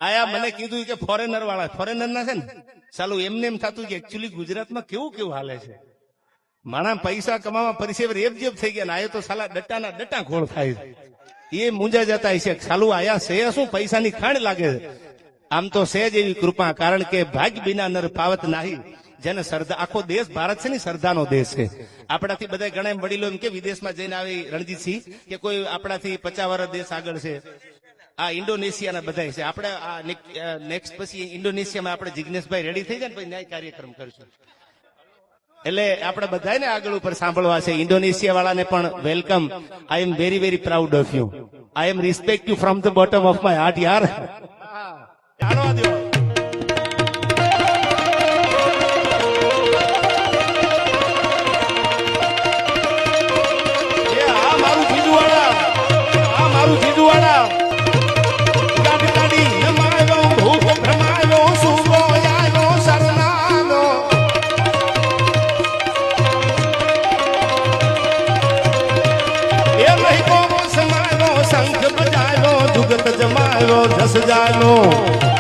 આયા મને કીધું કે ફોરેનર વાળા ફોરેનર ના છે ને ચાલુ એમને એમ થતું કે એકચ્યુઅલી ગુજરાતમાં કેવું કેવું હાલે છે માણા પૈસા કમાવા પરિસેવર રેબજેબ થઈ ગયા ને આયો તો સાલા ડટ્ટાના ડટ્ટા ઘોળ થાય એ મુંજા જતા છે ચાલુ આયા છે શું પૈસાની ખાણ લાગે છે આમ તો છે જ એવી કૃપા કારણ કે ભાગ્ય વિના નર પાવત નહીં જેને શ્રદ્ધા આખો દેશ ભારત છે ને શ્રદ્ધાનો દેશ છે આપણાથી બધા ઘણા વડીલો એમ કે વિદેશમાં જઈને આવી રણજીતસિંહ કે કોઈ આપણાથી 50 વર્ષ દેશ આગળ છે આ ઇન્ડોનેશિયાના બધા છે આપણે આ નેક્સ્ટ પછી ઇન્ડોનેશિયામાં આપણે જિગ્નેશભાઈ રેડી થઈ જાય ને પછી ન્યાય કાર્યક્રમ કરશું એટલે આપણે બધાને આગળ ઉપર સાંભળવા છે ઇન્ડોનેશિયા વાળાને પણ welcome I am very very proud of you I am respect you from the bottom of my heart યાર જાણવા દો મારું જીજુવાડા ગાડી ગાડી નમાયો ભૂખ ભ્રમાયો સુગો આયો સરનાનો એ રહી કો સમાયો શંખ બજાયો જુગત જમાયો જસ જાનો